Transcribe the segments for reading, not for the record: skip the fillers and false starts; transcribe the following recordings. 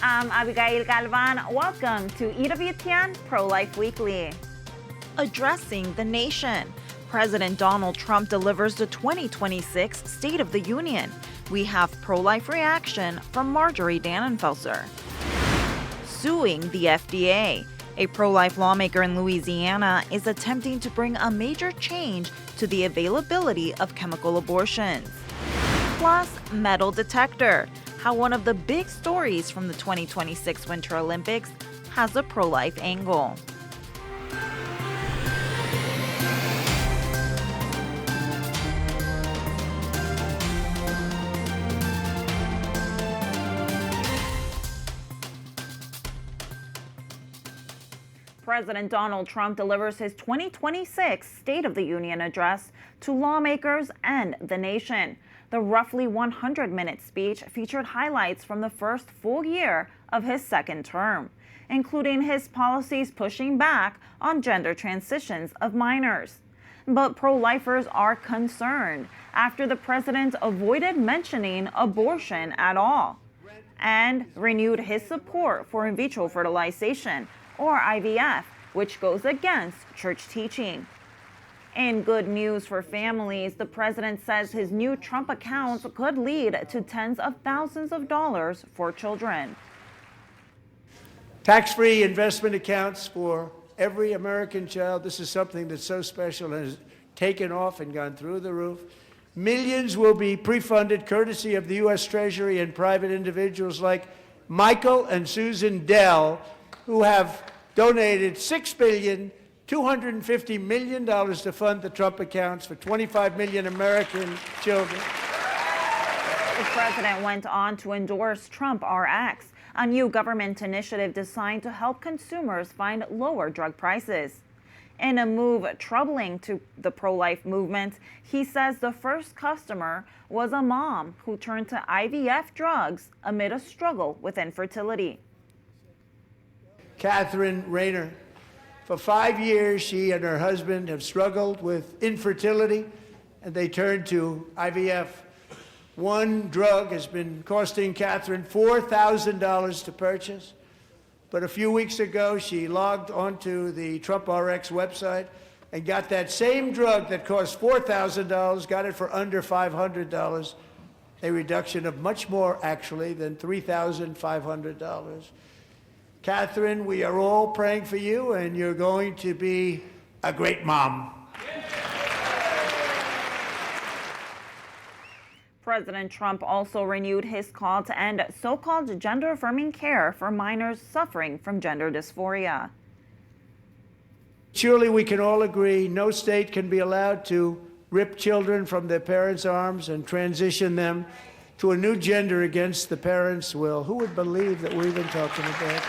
I'm Abigail Galván. Welcome to EWTN Pro-Life Weekly. Addressing the nation, President Donald Trump delivers the 2026 State of the Union. We have pro-life reaction from Marjorie Dannenfelser. Suing the FDA. A pro-life lawmaker in Louisiana is attempting to bring a major change to the availability of chemical abortions. Plus, metal detector. How one of the big stories from the 2026 Winter Olympics has a pro-life angle. President Donald Trump delivers his 2026 State of the Union address to lawmakers and the nation. The roughly 100-minute speech featured highlights from the first full year of his second term, including his policies pushing back on gender transitions of minors. But pro-lifers are concerned after the president avoided mentioning abortion at all and renewed his support for in vitro fertilization, or IVF, which goes against church teaching. In good news for families, the president says his new Trump accounts could lead to tens of thousands of dollars for children. Tax-free investment accounts for every American child. This is something that's so special and has taken off and gone through the roof. Millions will be pre-funded courtesy of the U.S. Treasury and private individuals like Michael and Susan Dell, who have donated $6.25 billion to fund the Trump accounts for 25 million American children. The president went on to endorse Trump RX, a new government initiative designed to help consumers find lower drug prices. In a move troubling to the pro-life movement, he says the first customer was a mom who turned to IVF drugs amid a struggle with infertility. Catherine Rayner. For 5 years, she and her husband have struggled with infertility, and they turned to IVF. One drug has been costing Catherine $4,000 to purchase, but a few weeks ago, she logged onto the Trump RX website and got that same drug that cost $4,000, got it for under $500, a reduction of much more, actually, than $3,500. Catherine, we are all praying for you, and you're going to be a great mom. President Trump also renewed his call to end so-called gender-affirming care for minors suffering from gender dysphoria. Surely we can all agree no state can be allowed to rip children from their parents' arms and transition them to a new gender against the parents' will. Who would believe that we've been talking about this?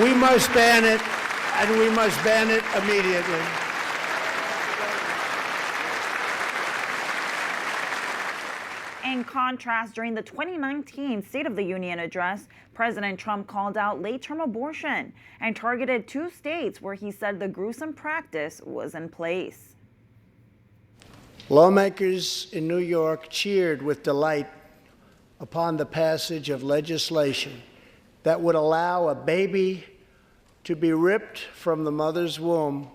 We must ban it, and we must ban it immediately. In contrast, during the 2019 State of the Union address, President Trump called out late-term abortion and targeted 2 states where he said the gruesome practice was in place. Lawmakers in New York cheered with delight upon the passage of legislation that would allow a baby to be ripped from the mother's womb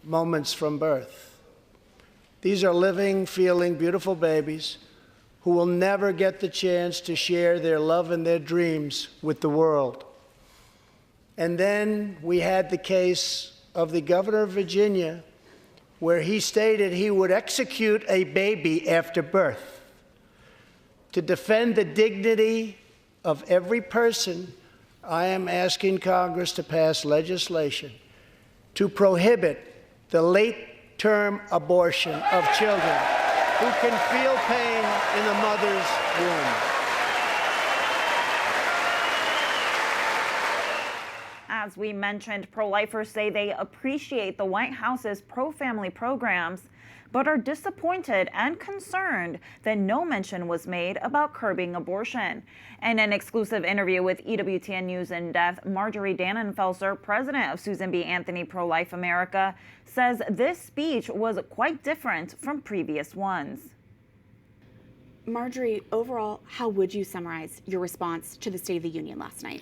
moments from birth. These are living, feeling, beautiful babies who will never get the chance to share their love and their dreams with the world. And then we had the case of the governor of Virginia, where he stated he would execute a baby after birth. To defend the dignity of every person, I am asking Congress to pass legislation to prohibit the late-term abortion of children who can feel pain in the mother's womb. As we mentioned, pro-lifers say they appreciate the White House's pro-family programs, but are disappointed and concerned that no mention was made about curbing abortion. In an exclusive interview with EWTN News in Depth, Marjorie Dannenfelser, president of Susan B. Anthony Pro-Life America, says this speech was quite different from previous ones. Marjorie, overall, how would you summarize your response to the State of the Union last night?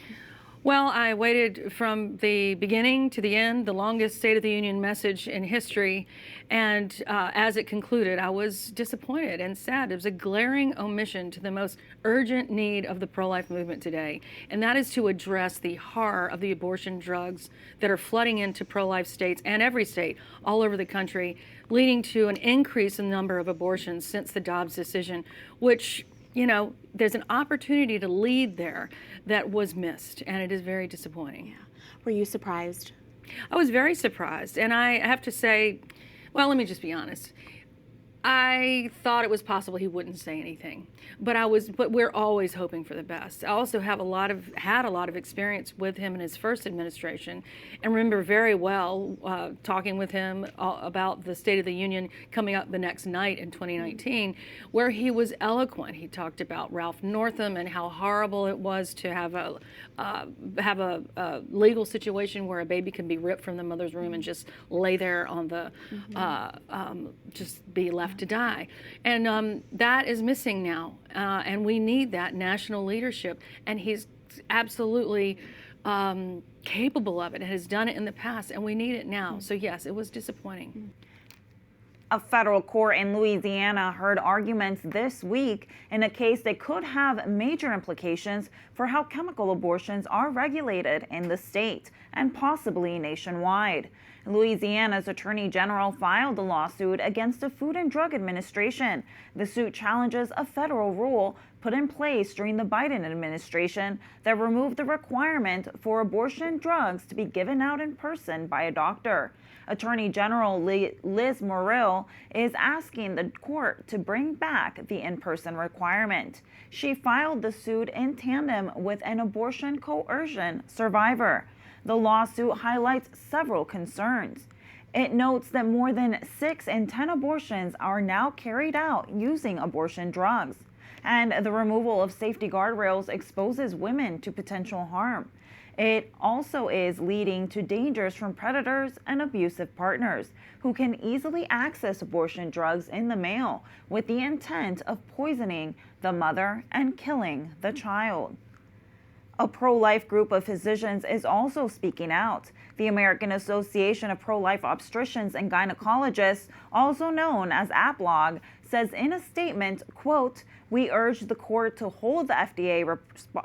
Well, I waited from the beginning to the end, the longest State of the Union message in history. And as it concluded, I was disappointed and sad. It was a glaring omission to the most urgent need of the pro-life movement today. And that is to address the horror of the abortion drugs that are flooding into pro-life states and every state all over the country, leading to an increase in the number of abortions since the Dobbs decision, which, you know, there's an opportunity to lead there that was missed, and it is very disappointing. Yeah. Were you surprised? I was very surprised, and I have to say, well, let me just be honest. I thought it was possible he wouldn't say anything, but we're always hoping for the best. I also had a lot of experience with him in his first administration, and remember very well talking with him about the State of the Union coming up the next night in 2019, where he was eloquent. He talked about Ralph Northam and how horrible it was to have a legal situation where a baby can be ripped from the mother's womb and just lay there on the just be left to die. And that is missing now, and we need that national leadership, and he's absolutely capable of it and has done it in the past, and we need it now. So yes, it was disappointing. A federal court in Louisiana heard arguments this week in a case that could have major implications for how chemical abortions are regulated in the state and possibly nationwide. Louisiana's Attorney General filed a lawsuit against the Food and Drug Administration. The suit challenges a federal rule put in place during the Biden administration that removed the requirement for abortion drugs to be given out in person by a doctor. Attorney General Liz Muriel is asking the court to bring back the in-person requirement. She filed the suit in tandem with an abortion coercion survivor. The lawsuit highlights several concerns. It notes that more than 6 in 10 abortions are now carried out using abortion drugs, and the removal of safety guardrails exposes women to potential harm. It also is leading to dangers from predators and abusive partners who can easily access abortion drugs in the mail with the intent of poisoning the mother and killing the child. A pro-life group of physicians is also speaking out. The American Association of Pro-Life Obstetricians and Gynecologists, also known as APLOG, says in a statement, quote, "We urge the court to hold the FDA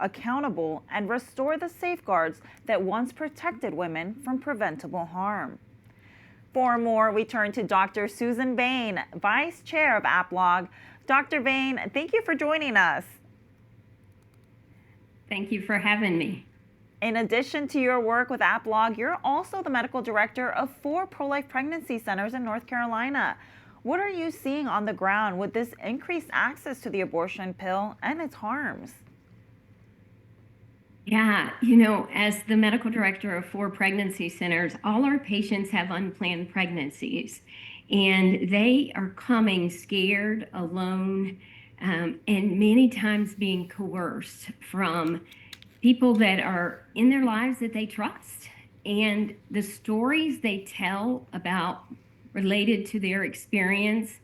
accountable and restore the safeguards that once protected women from preventable harm." For more, we turn to Dr. Susan Bain, Vice Chair of APLOG. Dr. Bain, thank you for joining us. Thank you for having me. In addition to your work with APLOG, you're also the medical director of 4 pro-life pregnancy centers in North Carolina. What are you seeing on the ground with this increased access to the abortion pill and its harms? Yeah, you know, as the medical director of 4 pregnancy centers, all our patients have unplanned pregnancies, and they are coming scared, alone, and many times being coerced from people that are in their lives that they trust. And the stories they tell about related to their experience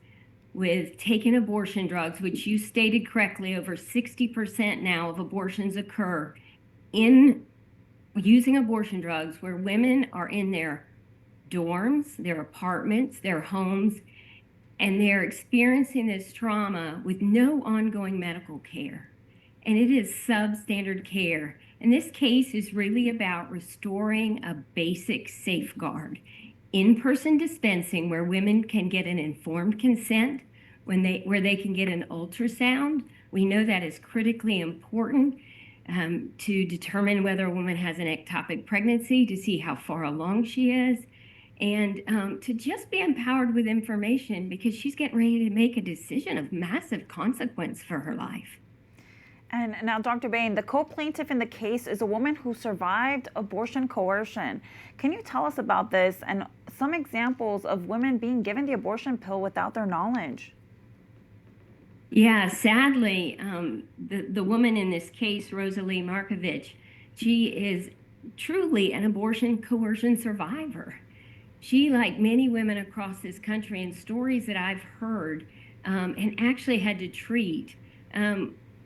with taking abortion drugs, which you stated correctly, over 60% now of abortions occur in using abortion drugs, where women are in their dorms, their apartments, their homes, and they're experiencing this trauma with no ongoing medical care. And it is substandard care. And this case is really about restoring a basic safeguard. In-person dispensing, where women can get an informed consent, where they can get an ultrasound. We know that is critically important to determine whether a woman has an ectopic pregnancy, to see how far along she is, and to just be empowered with information, because she's getting ready to make a decision of massive consequence for her life. And now, Dr. Bain, the co-plaintiff in the case is a woman who survived abortion coercion. Can you tell us about this and some examples of women being given the abortion pill without their knowledge? Yeah, sadly, the woman in this case, Rosalie Markovich, she is truly an abortion coercion survivor. She, like many women across this country, and stories that I've heard and actually had to treat,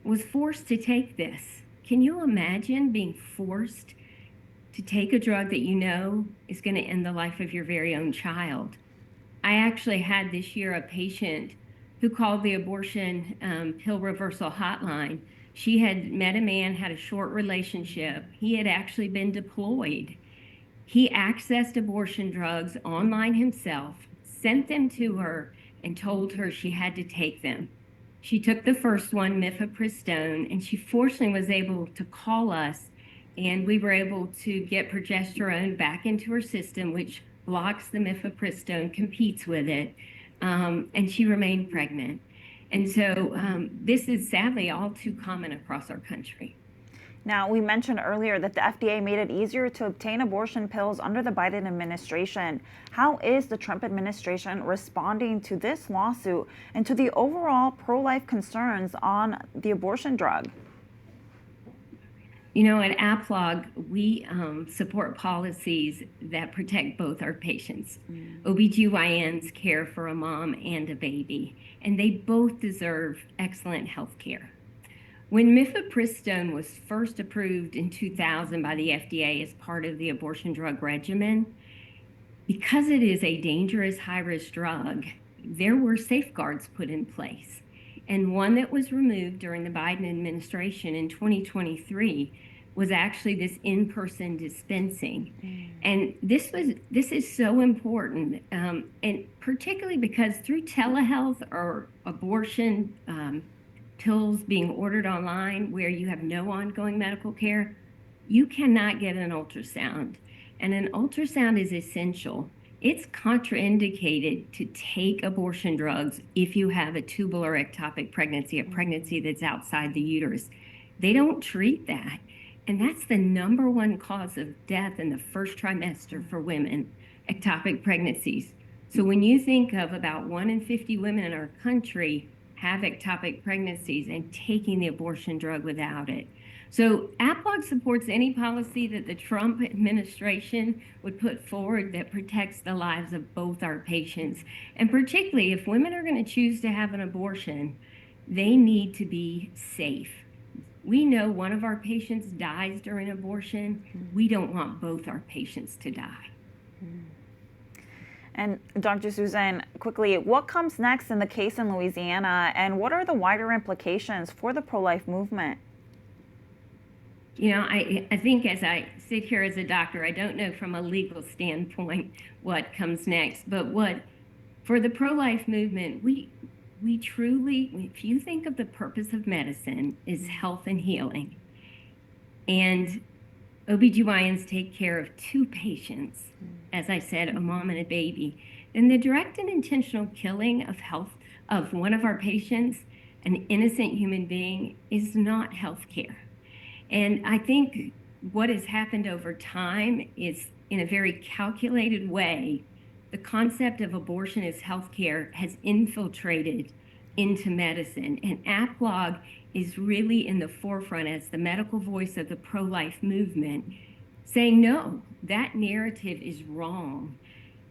was forced to take this. Can you imagine being forced to take a drug that you know is going to end the life of your very own child? I actually had this year a patient who called the abortion pill reversal hotline. She had met a man, had a short relationship. He had actually been deployed. He accessed abortion drugs online himself, sent them to her, and told her she had to take them. She took the first one, mifepristone, and she fortunately was able to call us, and we were able to get progesterone back into her system, which blocks the mifepristone, competes with it, and she remained pregnant. And so this is sadly all too common across our country. Now, we mentioned earlier that the FDA made it easier to obtain abortion pills under the Biden administration. How is the Trump administration responding to this lawsuit and to the overall pro-life concerns on the abortion drug? You know, at APLOG, we support policies that protect both our patients. OBGYNs care for a mom and a baby, and they both deserve excellent health care. When mifepristone was first approved in 2000 by the FDA as part of the abortion drug regimen, because it is a dangerous high-risk drug, there were safeguards put in place. And one that was removed during the Biden administration in 2023 was actually this in-person dispensing. And this is so important, and particularly because through telehealth or abortion pills being ordered online where you have no ongoing medical care, you cannot get an ultrasound. And an ultrasound is essential. It's contraindicated to take abortion drugs if you have a tubal or ectopic pregnancy, a pregnancy that's outside the uterus. They don't treat that. And that's the #1 cause of death in the first trimester for women, ectopic pregnancies. So when you think of about 1 in 50 women in our country have ectopic pregnancies and taking the abortion drug without it. So APLOG supports any policy that the Trump administration would put forward that protects the lives of both our patients. And particularly if women are going to choose to have an abortion, they need to be safe. We know one of our patients dies during abortion. We don't want both our patients to die. And Dr. Susan, quickly, what comes next in the case in Louisiana, and what are the wider implications for the pro-life movement? You know, I think as I sit here as a doctor, I don't know from a legal standpoint what comes next, but for the pro-life movement, we truly, if you think of the purpose of medicine is health and healing, and OBGYNs take care of 2 patients, as I said, a mom and a baby, then the direct and intentional killing of health of one of our patients, an innocent human being, is not health care. And I think what has happened over time is, in a very calculated way, the concept of abortion as health care has infiltrated into medicine. And APLOG is really in the forefront as the medical voice of the pro-life movement, saying, no, that narrative is wrong.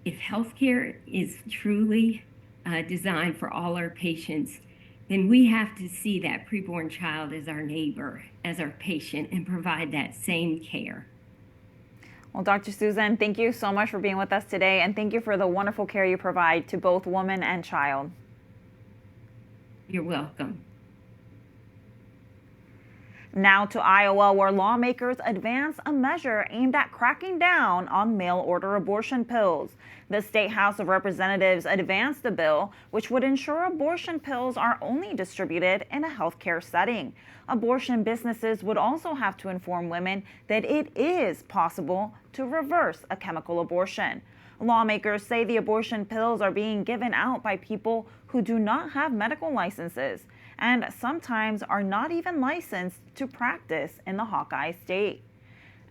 If healthcare is truly designed for all our patients, then we have to see that preborn child as our neighbor, as our patient, and provide that same care. Well, Dr. Susan, thank you so much for being with us today, and thank you for the wonderful care you provide to both woman and child. You're welcome. Now to Iowa, where lawmakers advance a measure aimed at cracking down on mail-order abortion pills. The State House of Representatives advanced a bill which would ensure abortion pills are only distributed in a healthcare setting. Abortion businesses would also have to inform women that it is possible to reverse a chemical abortion. Lawmakers say the abortion pills are being given out by people who do not have medical licenses and sometimes are not even licensed to practice in the Hawkeye State.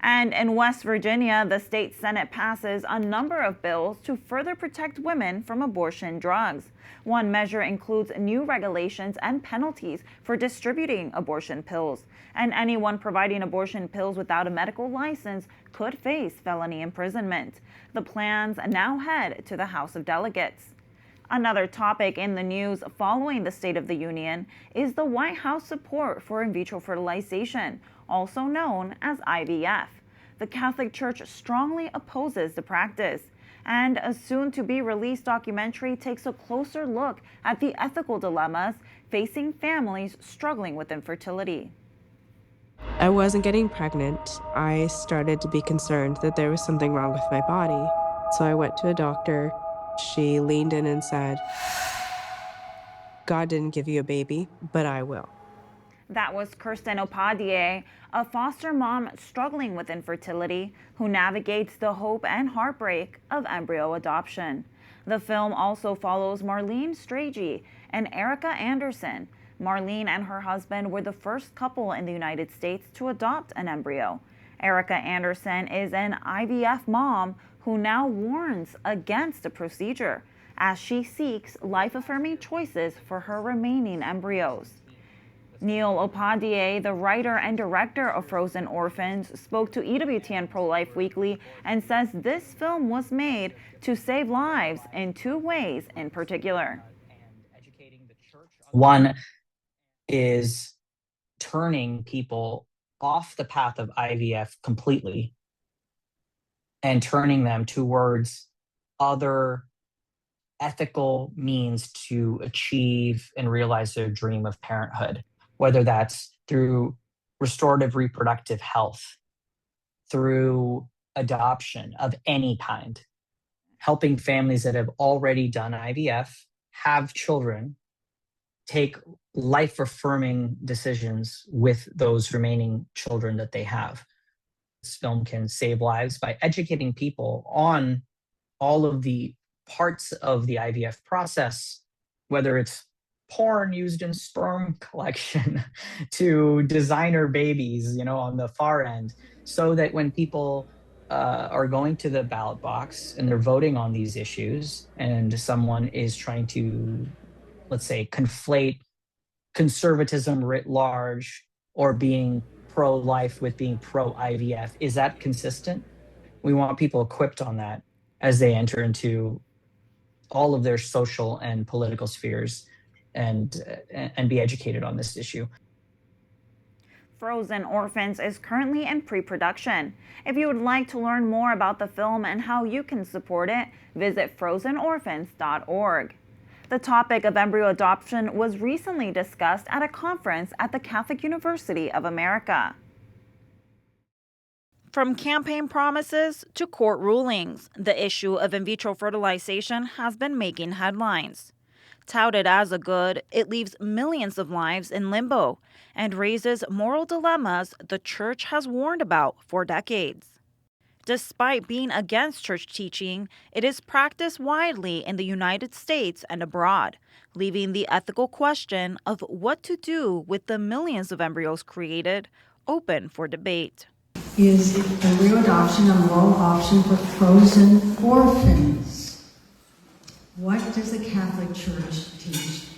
And in West Virginia, the state Senate passes a number of bills to further protect women from abortion drugs. One measure includes new regulations and penalties for distributing abortion pills. And anyone providing abortion pills without a medical license could face felony imprisonment. The plans now head to the House of Delegates. Another topic in the news following the State of the Union is the White House support for in vitro fertilization, also known as IVF. The Catholic Church strongly opposes the practice, and a soon-to-be-released documentary takes a closer look at the ethical dilemmas facing families struggling with infertility. I wasn't getting pregnant. I started to be concerned that there was something wrong with my body. So I went to a doctor. She leaned in and said, "God didn't give you a baby, but I will." That was Kirsten Opadie, a foster mom struggling with infertility who navigates the hope and heartbreak of embryo adoption. The film also follows Marlene Strachey and Erica Anderson. Marlene and her husband were the first couple in the United States to adopt an embryo. Erica Anderson is an IVF mom who now warns against the procedure as she seeks life-affirming choices for her remaining embryos. Neil Opadie, the writer and director of Frozen Orphans, spoke to EWTN Pro-Life Weekly and says this film was made to save lives in two ways in particular. One is turning people off the path of IVF completely and turning them towards other ethical means to achieve and realize their dream of parenthood, whether that's through restorative reproductive health, through adoption of any kind, helping families that have already done IVF, have children, take life-affirming decisions with those remaining children that they have. This film can save lives by educating people on all of the parts of the IVF process, whether it's porn used in sperm collection to designer babies, on the far end, so that when people are going to the ballot box and they're voting on these issues and someone is trying to, let's say, conflate conservatism writ large or being pro-life with being pro-IVF, is that consistent? We want people equipped on that as they enter into all of their social and political spheres and be educated on this issue. Frozen Orphans is currently in pre-production. If you would like to learn more about the film and how you can support it, visit frozenorphans.org. The topic of embryo adoption was recently discussed at a conference at the Catholic University of America. From campaign promises to court rulings, the issue of in vitro fertilization has been making headlines. Touted as a good, it leaves millions of lives in limbo and raises moral dilemmas the church has warned about for decades. Despite being against church teaching, it is practiced widely in the United States and abroad, leaving the ethical question of what to do with the millions of embryos created open for debate. Is embryo adoption a moral option for frozen orphans? What does the Catholic Church teach?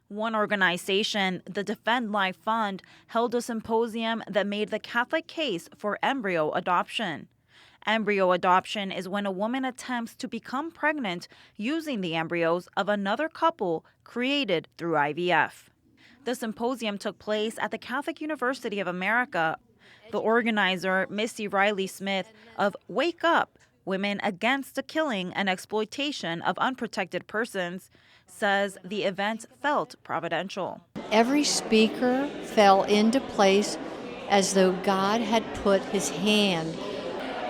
One organization, the Defend Life Fund, held a symposium that made the Catholic case for embryo adoption. Embryo adoption is when a woman attempts to become pregnant using the embryos of another couple created through IVF. The symposium took place at the Catholic University of America. The organizer, Missy Riley Smith of Wake Up! Women Against the Killing and Exploitation of Unprotected Persons, says the event felt providential. Every speaker fell into place as though God had put his hand.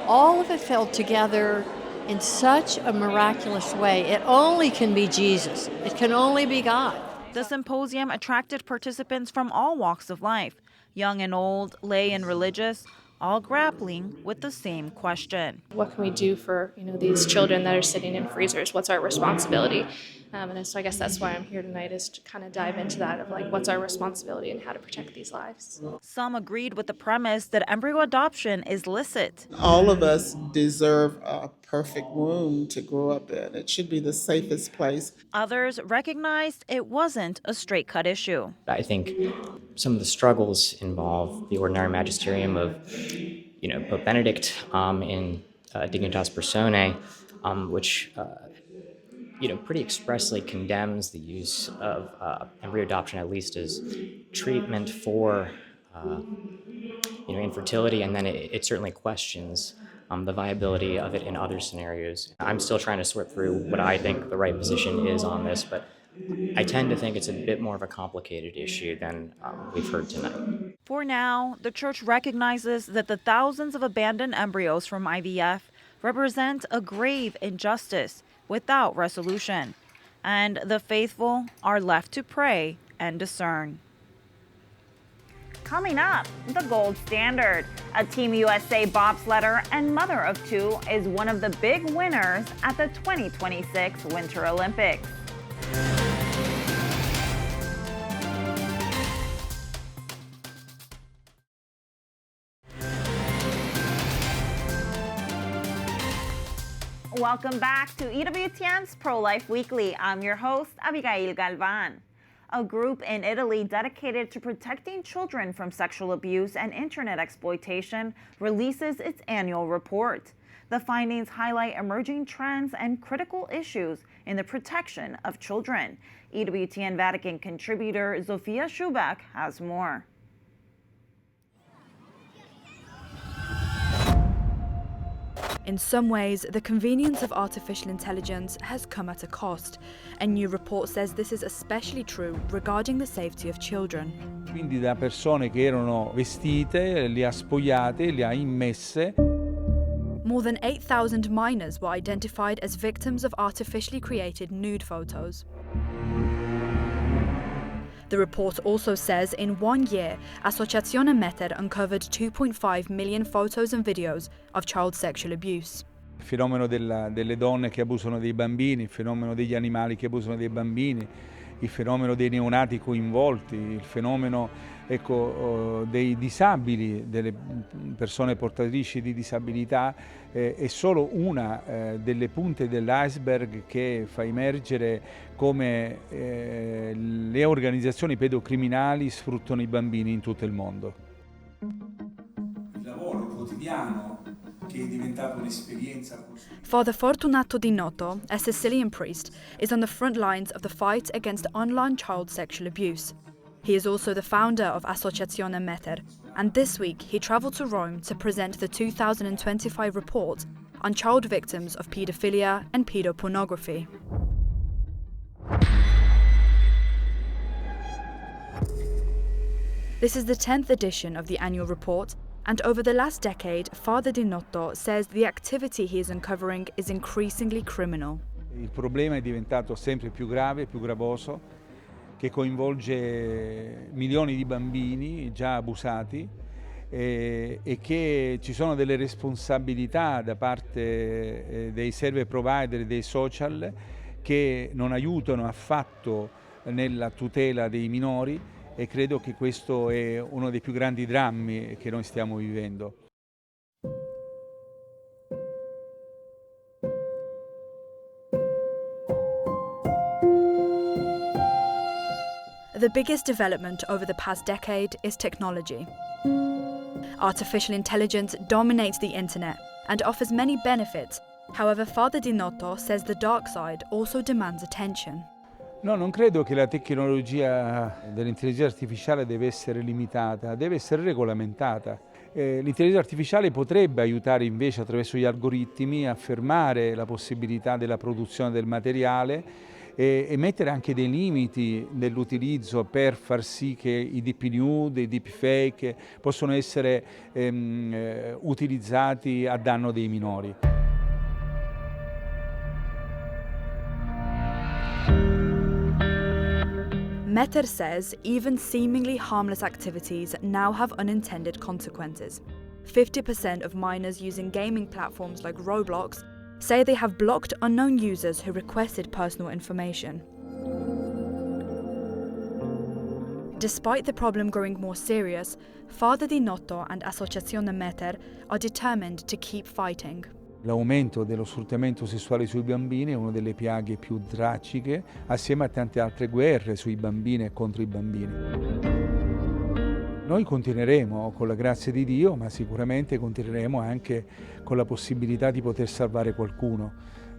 All of it fell together in such a miraculous way. It only can be Jesus. It can only be God. The symposium attracted participants from all walks of life, young and old, lay and religious, all grappling with the same question. What can we do for these children that are sitting in freezers? What's our responsibility? And so I guess that's why I'm here tonight, is to kind of dive into that of what's our responsibility and how to protect these lives. Some agreed with the premise that embryo adoption is licit. All of us deserve a perfect womb to grow up in. It should be the safest place. Others recognized it wasn't a straight-cut issue. I think some of the struggles involve the ordinary magisterium of, Pope Benedict in Dignitas Personae, which pretty expressly condemns the use of embryo adoption, at least as treatment for infertility, and then it certainly questions the viability of it in other scenarios. I'm still trying to sort through what I think the right position is on this, but I tend to think it's a bit more of a complicated issue than we've heard tonight. For now, the church recognizes that the thousands of abandoned embryos from IVF represent a grave injustice without resolution, and the faithful are left to pray and discern. Coming up, the gold standard. A Team USA bobsledder and mother of two is one of the big winners at the 2026 Winter Olympics. Welcome back to EWTN's Pro-Life Weekly. I'm your host, Abigail Galván. A group in Italy dedicated to protecting children from sexual abuse and internet exploitation releases its annual report. The findings highlight emerging trends and critical issues in the protection of children. EWTN Vatican contributor Zofia Schubach has more. In some ways, the convenience of artificial intelligence has come at a cost. A new report says this is especially true regarding the safety of children. Quindi da persone che erano vestite, le ha spogliate, le ha immesse. More than 8,000 minors were identified as victims of artificially created nude photos. The report also says in 1 year, Associazione Meter uncovered 2.5 million photos and videos of child sexual abuse. Il fenomeno delle donne che abusano dei bambini, il fenomeno degli animali che abusano dei bambini, il fenomeno dei neonati coinvolti, il fenomeno dei disabili, delle persone portatrici di disabilità, è solo una delle punte dell'iceberg che fa emergere come le organizzazioni pedocriminali sfruttano i bambini in tutto il mondo. Il lavoro quotidiano che è diventato un'esperienza. Father Fortunato Di Noto, a Sicilian priest, is on the front lines of the fight against online child sexual abuse. He is also the founder of Associazione Meter, and this week he travelled to Rome to present the 2025 report on child victims of paedophilia and pedopornography. This is the 10th edition of the annual report, and over the last decade, Father Di Noto says the activity he is uncovering is increasingly criminal. Il problema è diventato sempre più grave, più gravoso, che coinvolge milioni di bambini già abusati e che ci sono delle responsabilità da parte dei service provider e dei social che non aiutano affatto nella tutela dei minori, e credo che questo è uno dei più grandi drammi che noi stiamo vivendo. The biggest development over the past decade is technology. Artificial intelligence dominates the internet and offers many benefits. However, Father Di Noto says the dark side also demands attention. No, non credo che la tecnologia dell'intelligenza artificiale deve essere limitata, deve essere regolamentata. L'intelligenza artificiale potrebbe aiutare invece attraverso gli algoritmi a fermare la possibilità della produzione del materiale e mettere anche dei limiti nell'utilizzo per far sì che i deep nude, i deep fake possano essere utilizzati a danno dei minori. Meter says even seemingly harmless activities now have unintended consequences. 50% of minors using gaming platforms like Roblox say they have blocked unknown users who requested personal information. Despite the problem growing more serious, Father Di Noto and Associazione Meter are determined to keep fighting. L'aumento dello sfruttamento sessuale sui bambini è una delle piaghe più tragiche, assieme a tante altre guerre sui bambini e contro i bambini. Noi continueremo con la grazia di Dio, ma sicuramente continueremo anche con la possibilità di poter salvare qualcuno.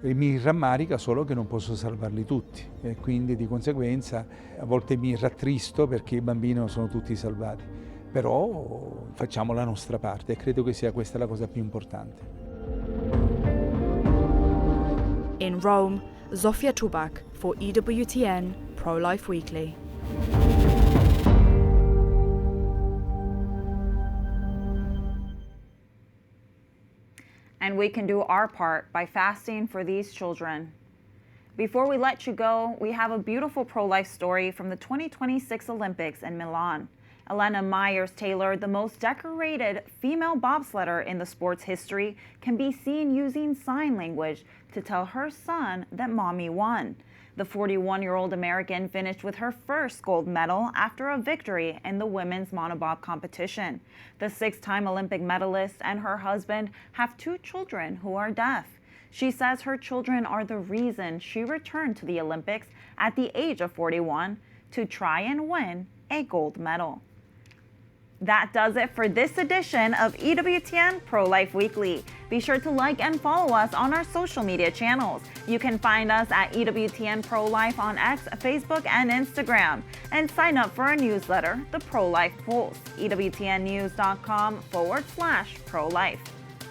E mi rammarica solo che non posso salvarli tutti e quindi di conseguenza a volte mi rattristo perché i bambini non sono tutti salvati, però facciamo la nostra parte e credo che sia questa la cosa più importante. In Rome, Zofia Tubak for EWTN Pro-Life Weekly. And we can do our part by fasting for these children. Before we let you go, we have a beautiful pro-life story from the 2026 Olympics in Milan. Elena Myers-Taylor, the most decorated female bobsledder in the sport's history, can be seen using sign language to tell her son that mommy won. The 41-year-old American finished with her first gold medal after a victory in the women's monobob competition. The six-time Olympic medalist and her husband have 2 children who are deaf. She says her children are the reason she returned to the Olympics at the age of 41 to try and win a gold medal. That does it for this edition of EWTN Pro-Life Weekly. Be sure to like and follow us on our social media channels. You can find us at EWTN Pro-Life on X, Facebook, and Instagram. And sign up for our newsletter, The Pro-Life Pulse, EWTNnews.com/pro-life.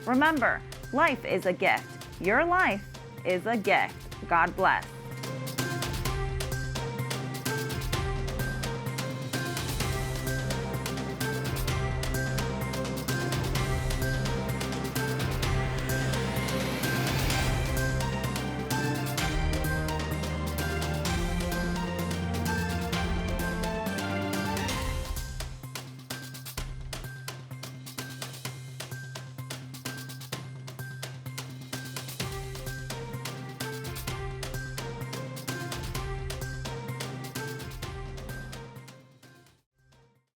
Remember, life is a gift. Your life is a gift. God bless.